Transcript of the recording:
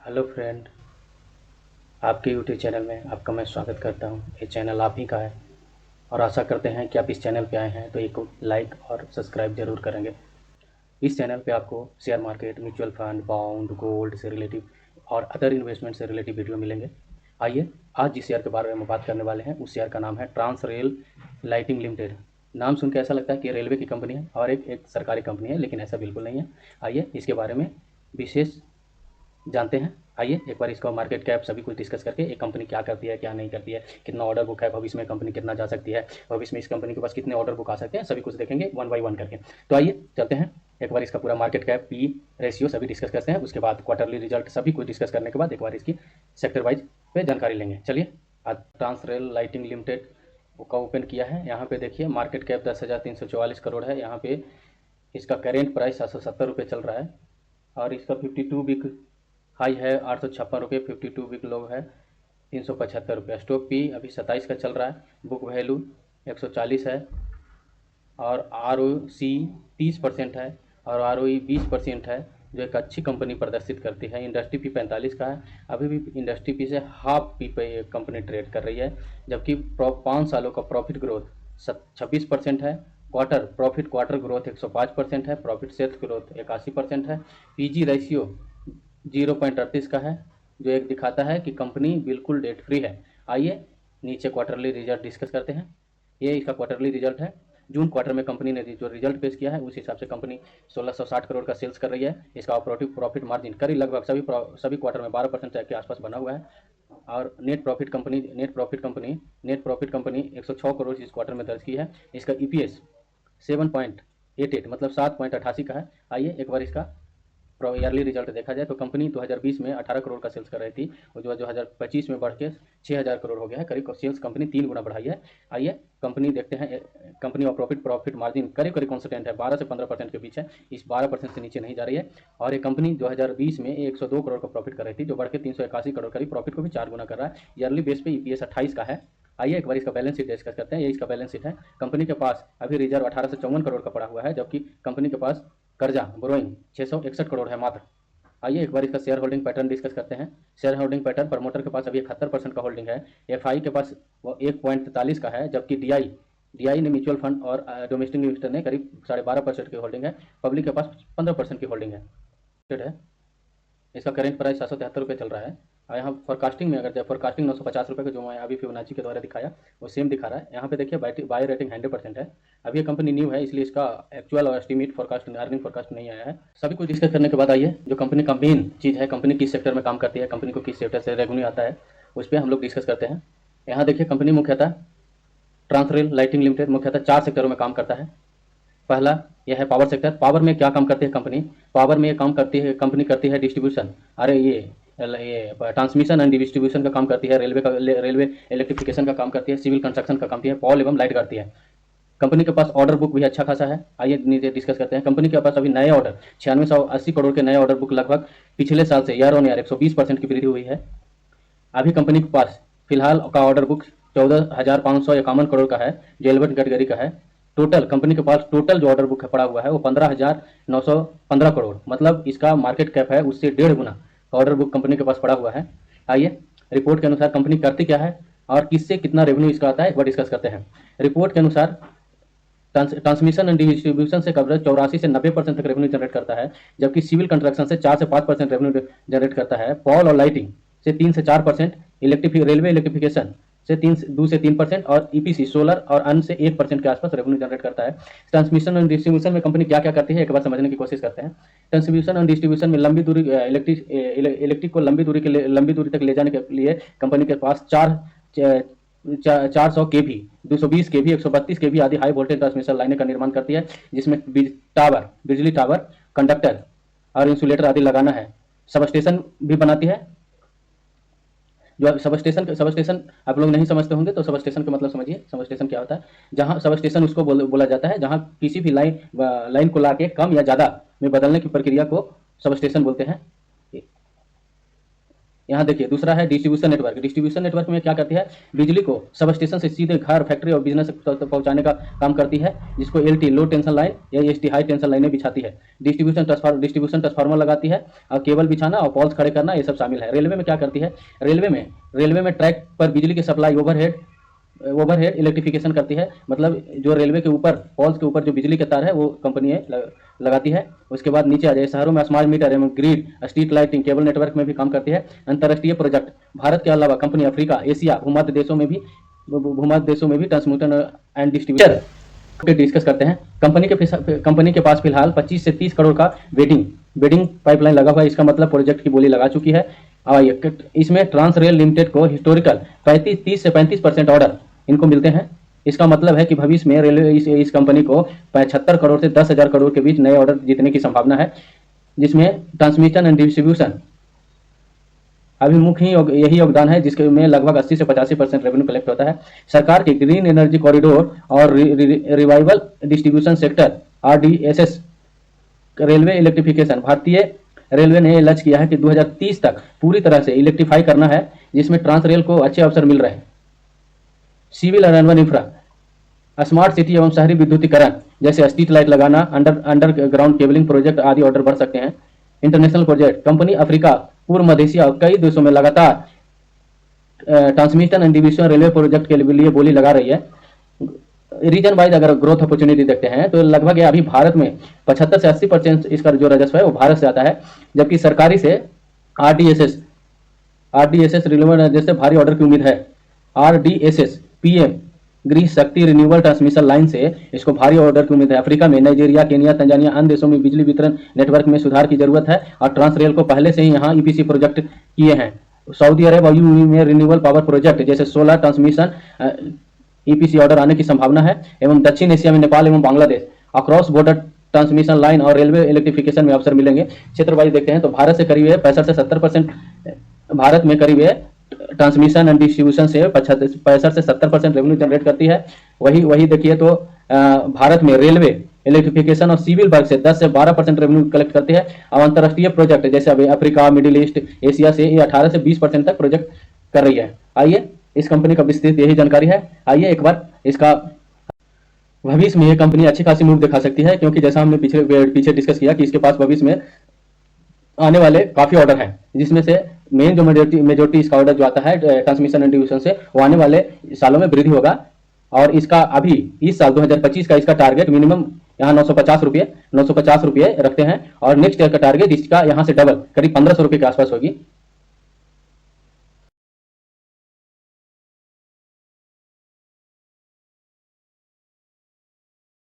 Hello friend, आपके YouTube channel में आपका मैं स्वागत करता हूं। ये चैनल आप ही का है और आशा करते हैं कि आप इस चैनल पे आए हैं तो एक लाइक और सब्सक्राइब ज़रूर करेंगे। इस चैनल पे आपको share market, mutual fund, bond, gold से रिलेटिव और अदर इन्वेस्टमेंट से रिलेटिव वीडियो मिलेंगे। आइए, आज जिस शेयर के बारे में हम बात करने वाले हैं उस शेयर का नाम है ट्रांस रेल लाइटिंग लिमिटेड। नाम सुन के ऐसा लगता है कि रेलवे की कंपनी है और एक सरकारी कंपनी है, लेकिन ऐसा बिल्कुल नहीं है। आइए इसके बारे में विशेष जानते हैं। आइए एक बार इसका मार्केट कैप सभी कुछ डिस्कस करके एक कंपनी क्या करती है, क्या नहीं करती है, कितना ऑर्डर बुक है, भविष्य में कंपनी कितना जा सकती है, भविष्य में इस कंपनी के पास कितने ऑर्डर बुक आ सकते हैं, सभी कुछ देखेंगे वन बाय वन करके। तो आइए चलते हैं, एक बार इसका पूरा मार्केट कैप, पी रेशियो सभी डिस्कस करते हैं। उसके बाद क्वार्टरली रिजल्ट सभी कुछ डिस्कस करने के बाद एक बार इसकी सेक्टर वाइज पे जानकारी लेंगे। चलिए, आज ट्रांस रेल लाइटिंग लिमिटेड का ओपन किया है। यहाँ पे देखिए मार्केट कैप 10,344 करोड़ है। यहाँ पे इसका करेंट प्राइस 770 रुपये चल रहा है और इसका 52 वीक हाई है 856 रुपये, 52 वीक लो है 375 रुपये। स्टॉक पी अभी 27 का चल रहा है। बुक वैल्यू 140 है और आर ओ सी 30% है और आर ओ ई 20% है, जो एक अच्छी कंपनी प्रदर्शित करती है। इंडस्ट्री पी 45 का है। अभी भी इंडस्ट्री पी से हाफ पी पे ये कंपनी ट्रेड कर रही है, जबकि 5 सालों का प्रॉफिट ग्रोथ 26% है। क्वार्टर ग्रोथ 105% है। प्रॉफिट सेल्स ग्रोथ 81% है। पीजी रेशियो 0.38 का है, जो एक दिखाता है कि कंपनी बिल्कुल डेट फ्री है। आइए नीचे क्वार्टरली रिजल्ट डिस्कस करते हैं। ये इसका क्वार्टरली रिजल्ट है। जून क्वार्टर में कंपनी ने जो रिजल्ट पेश किया है उस हिसाब से कंपनी 1660 करोड़ का सेल्स कर रही है। इसका ऑपरेटिव प्रॉफिट मार्जिन करीब लगभग सभी क्वार्टर में 12% के आसपास बना हुआ है। और नेट प्रॉफिट कंपनी 106 करोड़ इस क्वार्टर में दर्ज की है। इसका ईपीएस 7.88 मतलब 7.88 का है। आइए एक बार इसका ईयरली रिजल्ट देखा जाए तो कंपनी 2020 में 18 करोड़ का सेल्स कर रही थी और जो 2025 में बढ़ के 6,000 करोड़ हो गया है। करीब सेल्स कंपनी 3 गुना बढ़ाई है। आइए कंपनी देखते हैं। कंपनी और प्रॉफिट मार्जिन करीब कॉन्स्टेंट है, 12 से 15% के बीच है। इस 12% से नीचे नहीं जा रही है। और ये कंपनी 2020 में 102 करोड़ का प्रॉफिट कर रही थी, जो बढ़ के 381 करोड़ करीब प्रॉफिट को भी 4 गुना कर रहा है। ईयरली बेस पे ईपीएस 28 का है। आइए एक बार इसका बैलेंस शीट डिस्कस करते हैं। ये इसका बैलेंस शीट है। कंपनी के पास अभी रिजर्व 1854 करोड़ का पड़ा हुआ है, जबकि कंपनी के पास कर्जा बोरोइंग 661 करोड़ है मात्र। आइए एक बार इसका शेयर होल्डिंग पैटर्न डिस्कस करते हैं। शेयर होल्डिंग पैटर्न, प्रमोटर के पास अभी 71% का होल्डिंग है। एफआई के पास वो 1.43 का है, जबकि डीआई ने म्यूचुअल फंड और डोमेस्टिक इन्वेस्टर ने करीब 12.5% की होल्डिंग है। पब्लिक के पास 15% की होल्डिंग है। इसका करेंट प्राइस 773 रुपये चल रहा है। और यहाँ फोरकास्टिंग में अगर फोरकास्टिंग 950 रुपये का जो मैं अभी फिबोनाची के द्वारा दिखाया वो सेम दिखा रहा है। यहाँ पे देखिए बाय रेटिंग 100% है। अभी ये कंपनी न्यू है, इसलिए इसका एक्चुअल और एस्टिमेट फोरकास्ट अर्निंग फोरकास्ट नहीं आया है। सभी कुछ डिस्कस करने के बाद आइए जो कंपनी का मेन चीज़ है, कंपनी किस सेक्टर में काम करती है, कंपनी को किस सेक्टर से रेवेन्यू आता है, उस पर हम लोग डिस्कस करते हैं। यहाँ देखिए कंपनी मुख्यतः ट्रांस रेल लाइटिंग लिमिटेड मुख्यतः 4 सेक्टरों में काम करता है। पहला यह है पावर सेक्टर। पावर में क्या काम करती है कंपनी? पावर में काम करती है कंपनी, करती है डिस्ट्रीब्यूशन, ये ट्रांसमिशन एंड डिस्ट्रीब्यूशन का काम करती है। रेलवे इलेक्ट्रिफिकेशन का काम करती है। सिविल कंस्ट्रक्शन का काम करती है। पॉल एवं लाइट करती है। कंपनी के पास ऑर्डर बुक भी अच्छा खासा है। आइए नीचे डिस्कस करते हैं। कंपनी के पास अभी नए ऑर्डर 9680 करोड़ के नए ऑर्डर बुक लगभग पिछले साल से ईयर ऑन ईयर 120% की वृद्धि हुई है। अभी कंपनी के पास फिलहाल का ऑर्डर बुक 14,551 करोड़ का है, जो एलिवेट कैटेगरी का है। टोटल कंपनी के पास टोटल जो ऑर्डर बुक पड़ा हुआ है वो 15,915 करोड़, मतलब इसका मार्केट कैप है उससे 1.5 गुना ऑर्डर बुक कंपनी के पास पड़ा हुआ है। आइए रिपोर्ट के अनुसार कंपनी करती क्या है और किससे कितना रेवेन्यू इसका आता है एक बार डिस्कस करते हैं। रिपोर्ट के अनुसार ट्रांसमिशन एंड डिस्ट्रीब्यूशन से कवरेज 84 से 90% तक रेवेन्यू जनरेट करता है, जबकि सिविल कंस्ट्रक्शन से 4 से 5% रेवेन्यू जनरेट करता है। पॉल और लाइटिंग से 3 से 4%, रेलवे इलेक्ट्रिफिकेशन से 2 से 3% और ईपीसी सोलर और अन्य से 1% के आसपास रेवेन्यू जनरेट करता है। ट्रांसमिशन एंड डिस्ट्रीब्यूशन में कंपनी क्या क्या करती है एक बार समझने की कोशिश करते हैं। ट्रांसमिशन एंड डिस्ट्रीब्यूशन में लंबी दूरी इलेक्ट्रिक को लंबी दूरी तक ले जाने के लिए कंपनी के पास 400 केवी, 220 केवी, 132 केवी आदि हाई वोल्टेज ट्रांसमिशन लाइनें का निर्माण करती है, जिसमें बिजली टावर, कंडक्टर और इंसुलेटर आदि लगाना है। सब स्टेशन भी बनाती है। जो सब स्टेशन आप लोग नहीं समझते होंगे तो सब स्टेशन का मतलब समझिए। सब स्टेशन क्या होता है? जहां सब स्टेशन उसको बोला जाता है जहां किसी भी लाइन को लाके कम या ज्यादा में बदलने की प्रक्रिया को सब स्टेशन बोलते हैं। यहाँ देखिए दूसरा है डिस्ट्रीब्यूशन नेटवर्क। डिस्ट्रीब्यूशन नेटवर्क में क्या करती है, बिजली को सब स्टेशन से सीधे घर, फैक्ट्री और बिजनेस तक पहुंचाने का काम करती है, जिसको एलटी लो टेंशन लाइन या एसटी हाई टेंशन लाइनें बिछाती है। डिस्ट्रीब्यूशन ट्रांसफार्मर लगाती है और केबल बिछाना और पॉल्स खड़े करना ये सब शामिल है। रेलवे में क्या करती है, रेलवे में ट्रैक पर बिजली की सप्लाई ओवरहेड इलेक्ट्रिफिकेशन करती है, मतलब जो रेलवे के ऊपर पॉल्स के ऊपर जो बिजली के तार है वो कंपनी लगाती है। उसके बाद नीचे आ जाए, शहरों में स्मार्ट मीटर एवं grid, street lighting, cable network में भी काम करती है। अंतर्राष्ट्रीय प्रोजेक्ट, भारत के अलावा कंपनी अफ्रीका, एशिया, भूमध्य देशों में भी ट्रांसमिटर एंड डिस्ट्रीब्यूटर डिस्कस करते हैं। कंपनी के पास फिलहाल 25 से 30 करोड़ का बेडिंग पाइपलाइन लगा हुआ है। इसका मतलब प्रोजेक्ट की बोली लगा चुकी है। इसमें ट्रांस रेल लिमिटेड को हिस्टोरिकल 30 से 35% ऑर्डर इनको मिलते हैं। इसका मतलब है कि भविष्य में रेलवे इस कंपनी को 75 करोड़ से 10,000 करोड़ के बीच नए ऑर्डर जीतने की संभावना है, जिसमें ट्रांसमिशन एंड डिस्ट्रीब्यूशन अभिमुख ही यही योगदान है, जिसके में लगभग 80 से 85% रेवेन्यू कलेक्ट होता है। सरकार के ग्रीन एनर्जी कॉरिडोर और revival distribution sector RDSS railway electrification, भारतीय रेलवे ने लक्ष्य किया है कि 2030 तक पूरी तरह से इलेक्ट्रीफाई करना है, जिसमें ट्रांस रेल को अच्छे अवसर मिल रहे हैं। सिविल और अर्बन इंफ्रा, स्मार्ट सिटी एवं शहरी विद्युतीकरण जैसे स्ट्रीट लाइट लगाना, अंडरग्राउंड केबलिंग प्रोजेक्ट आदि ऑर्डर बढ़ सकते हैं। इंटरनेशनल प्रोजेक्ट, कंपनी अफ्रीका, पूर्व मध्य एशिया और कई देशों में लगातार transmission and distribution railway project के लिए बोली लगा रही है। रीजन वाइज अगर ग्रोथ अपॉर्चुनिटी देखते हैं तो लगभग अभी भारत में 75 से 80% इसका जो राजस्व है वो भारत से आता है, जबकि सरकारी से RDSS रिन्यूएबल जैसे भारी ऑर्डर की उम्मीद है। RDSS PM गृह शक्ति रिन्यूएबल ट्रांसमिशन लाइन से इसको भारी ऑर्डर की उम्मीद है। अफ्रीका में नाइजीरिया, केनिया, तंजानिया, अन्य देशों में बिजली वितरण नेटवर्क में सुधार की जरूरत है और ट्रांस रेल को पहले से ही यहाँ EPC प्रोजेक्ट किए हैं। सऊदी अरब और UAE में रिन्यूएबल पावर प्रोजेक्ट जैसे सोलर ट्रांसमिशन EPC ऑर्डर आने की संभावना है। एवं दक्षिण एशिया में नेपाल एवं Bangladesh across border transmission line और रेलवे इलेक्ट्रिफिकेशन में अवसर मिलेंगे। क्षेत्र वाइज देखते हैं तो भारत से करीब 65 से 70%, भारत में करीब ट्रांसमिशन एंड डिस्ट्रीब्यूशन से 65 से 70% रेवेन्यू जनरेट करती है। वही देखिए तो भारत में रेलवे इलेक्ट्रिफिकेशन और सिविल वर्क से 10 से 12% रेवेन्यू कलेक्ट करती है और अंतर्राष्ट्रीय प्रोजेक्ट जैसे अभी अफ्रीका, मिडिल ईस्ट, एशिया से ये 18 से 20% तक प्रोजेक्ट कर रही है। आइए इस कंपनी का विस्तृत यही जानकारी है। आइए एक बार इसका भविष्य में ये कंपनी अच्छी खासी मूव दिखा सकती है, क्योंकि जैसा हमने पीछे डिस्कस किया कि इसके पास भविष्य में आने वाले काफी ऑर्डर हैं, जिसमें से मेन जो मेजोरिटी इसका ऑर्डर जो आता है ट्रांसमिशन एंड डिस्ट्रीब्यूशन से वो आने वाले सालों में वृद्धि होगा। और इसका अभी इस साल 2025 का इसका टारगेट मिनिमम यहाँ 950 रुपये रखते हैं और नेक्स्ट ईयर का टारगेट इसका यहाँ से डबल करीब 1500 रुपये के आसपास होगी।